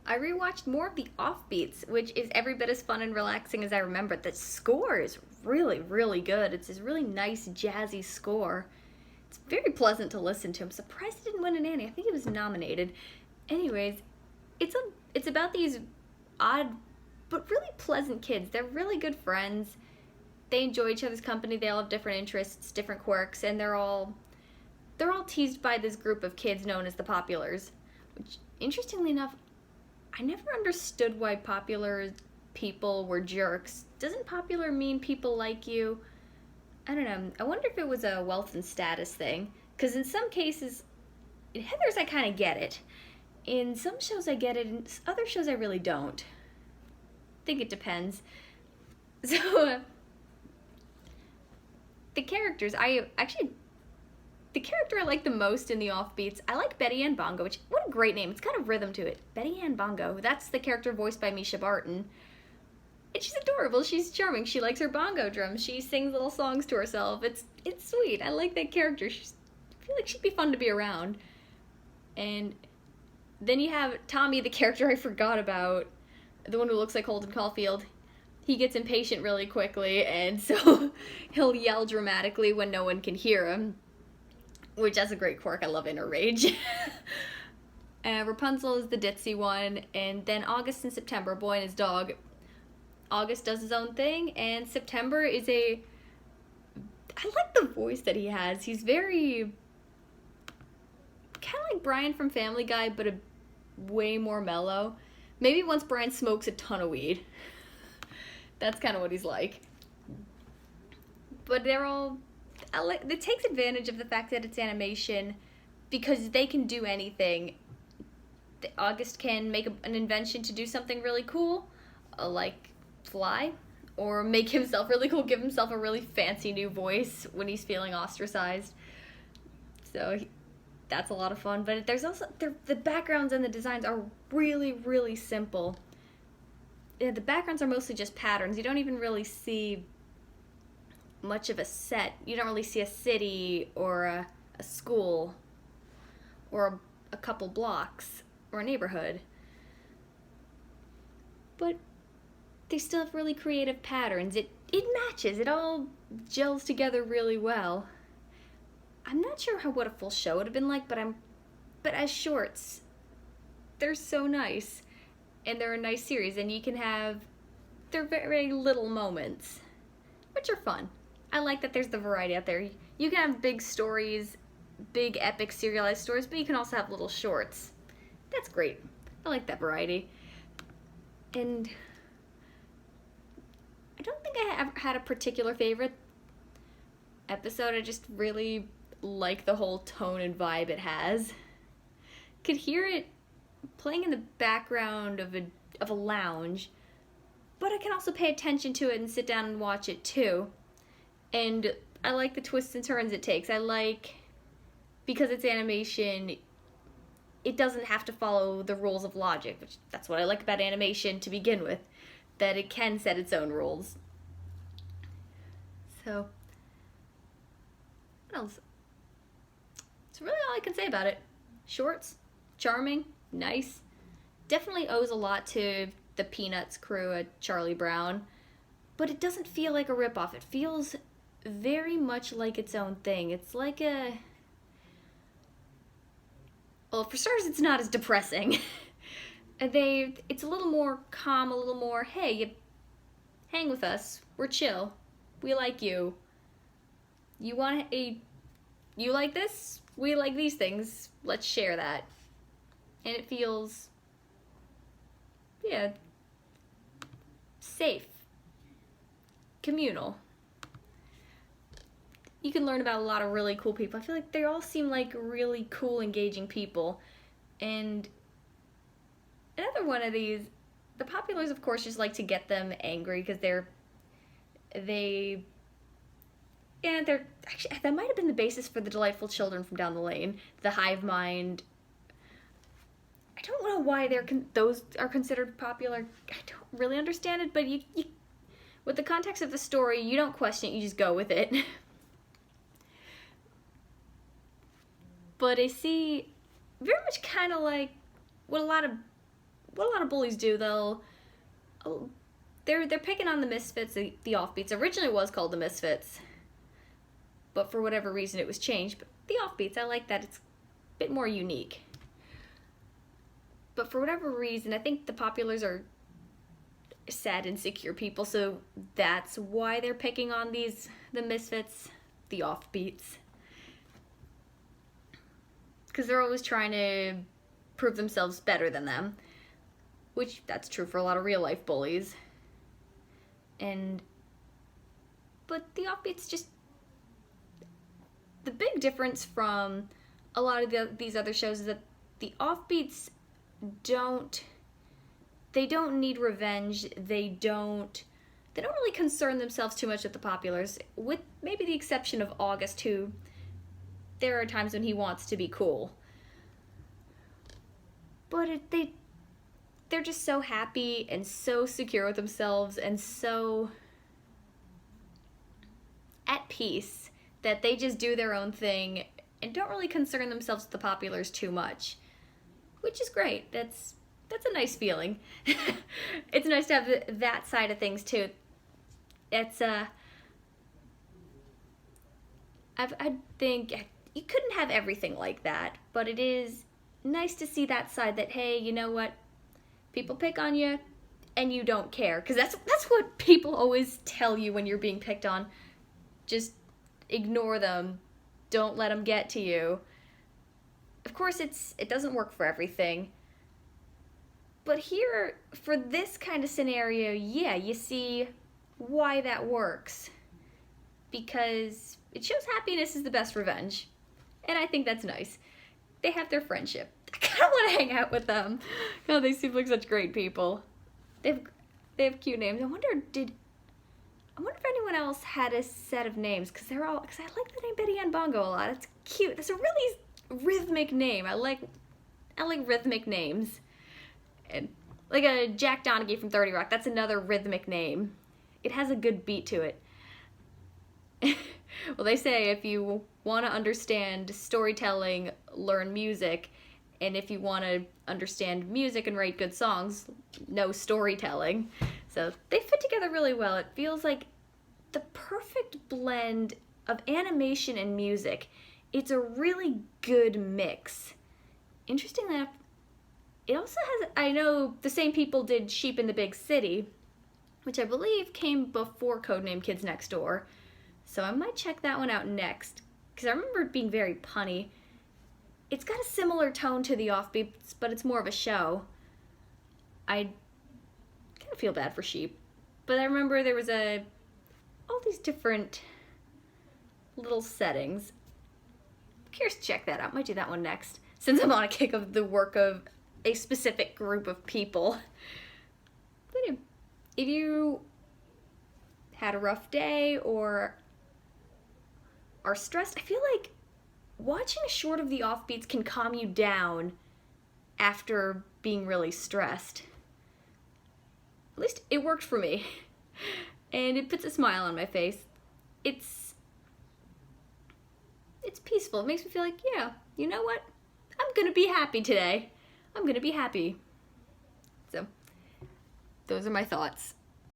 I rewatched more of the offbeats, which is every bit as fun and relaxing as I remember. The score is really, really good. It's this really nice, jazzy score. It's very pleasant to listen to. I'm surprised it didn't win an Annie. I think it was nominated. Anyways, it's about these odd but really pleasant kids. They're really good friends. They enjoy each other's company. They all have different interests, different quirks, and they're all teased by this group of kids known as the Populars. Which, interestingly enough, I never understood why popular people were jerks. Doesn't popular mean people like you? I don't know. I wonder if it was a wealth and status thing. Because in some cases, in Heather's I kind of get it. In some shows I get it, in other shows I really don't. I think it depends. So, the characters, the character I like the most in the offbeats, I like Betty Ann Bongo, which, what a great name. It's got a rhythm to it. Betty Ann Bongo. That's the character voiced by Misha Barton. And she's adorable. She's charming. She likes her bongo drums. She sings little songs to herself. It's sweet. I like that character. I feel like she'd be fun to be around. And then you have Tommy, the character I forgot about, the one who looks like Holden Caulfield. He gets impatient really quickly, and so he'll yell dramatically when no one can hear him. Which, that's a great quirk. I love inner rage. Rapunzel is the ditzy one, and then August and September, boy and his dog. August does his own thing, and September is I like the voice that he has. He's very, kind of like Brian from Family Guy, but way more mellow. Maybe once Brian smokes a ton of weed. That's kind of what he's like. But it takes advantage of the fact that it's animation because they can do anything. August can make an invention to do something really cool, like fly, or make himself really cool, give himself a really fancy new voice when he's feeling ostracized. So that's a lot of fun. But there's also, the backgrounds and the designs are really, really simple. Yeah, the backgrounds are mostly just patterns. You don't even really see much of a set. You don't really see a city or a school or a couple blocks or a neighborhood. But they still have really creative patterns. It matches. It all gels together really well. I'm not sure what a full show would have been like, but as shorts, they're so nice. And they're a nice series, and they're very, very little moments, which are fun. I like that there's the variety out there. You can have big stories, big epic serialized stories, but you can also have little shorts. That's great. I like that variety. And I don't think I ever had a particular favorite episode. I just really like the whole tone and vibe it has. Could hear it playing in the background of a lounge, but I can also pay attention to it and sit down and watch it too. And I like the twists and turns it takes. Because it's animation, it doesn't have to follow the rules of logic, which that's what I like about animation to begin with, that it can set its own rules. So, what else? That's really all I can say about it. Shorts, charming, nice. Definitely owes a lot to the Peanuts crew at Charlie Brown, but it doesn't feel like a ripoff. It feels very much like its own thing. It's like well, for starters, it's not as depressing. It's a little more calm, a little more, hey, you hang with us. We're chill. We like you. You like this? We like these things. Let's share that. And it feels, safe, communal. You can learn about a lot of really cool people. I feel like they all seem like really cool, engaging people. And another one of these, the Populars, of course, just like to get them angry because they're actually, that might have been the basis for the Delightful Children from Down the Lane, the hive mind. I don't know why those are considered popular. I don't really understand it, but you with the context of the story, you don't question it, you just go with it. But I see very much kind of like what a lot of what a lot of bullies do, they're picking on the Misfits, the Offbeats. Originally it was called the Misfits, but for whatever reason it was changed. But the Offbeats, I like that. It's a bit more unique. But for whatever reason, I think the Populars are sad, insecure people, so that's why they're picking on the Misfits, the Offbeats. Because they're always trying to prove themselves better than them, which that's true for a lot of real life bullies. But the Offbeats, just the big difference from a lot of these other shows is that the Offbeats don't need revenge. They don't really concern themselves too much with the Populars, with maybe the exception of August, who there are times when he wants to be cool. But they're just so happy and so secure with themselves and so at peace that they just do their own thing and don't really concern themselves with the Populars too much, which is great. That's a nice feeling. It's nice to have that side of things too. It's I think you couldn't have everything like that, but it is nice to see that side that, hey, you know what? People pick on you and you don't care, because that's what people always tell you when you're being picked on. Just ignore them. Don't let them get to you. Of course, it doesn't work for everything. But here, for this kind of scenario, yeah, you see why that works. Because it shows happiness is the best revenge. And I think that's nice. They have their friendship. I kind of want to hang out with them. Oh, they seem like such great people. They have cute names. I wonder if anyone else had a set of names, because I like the name Betty Ann Bongo a lot. It's cute. That's a really rhythmic name. I like rhythmic names. And like a Jack Donaghy from 30 Rock, that's another rhythmic name. It has a good beat to it. Well, they say if you want to understand storytelling, learn music, and if you want to understand music and write good songs, know storytelling. So they fit together really well. It feels like the perfect blend of animation and music. It's a really good mix. Interestingly enough, it also has, I know the same people did Sheep in the Big City, which I believe came before Codename Kids Next Door. So I might check that one out next, because I remember it being very punny. It's got a similar tone to the Offbeats, but it's more of a show. I kind of feel bad for Sheep, but I remember there was all these different little settings. I'm curious to check that out. Might do that one next, since I'm on a kick of the work of a specific group of people. But anyway, if you had a rough day or are stressed, I feel like watching a short of the Offbeats can calm you down after being really stressed. At least it worked for me. And it puts a smile on my face. It's peaceful. It makes me feel like, yeah, you know what? I'm gonna be happy today. I'm gonna be happy. So, those are my thoughts.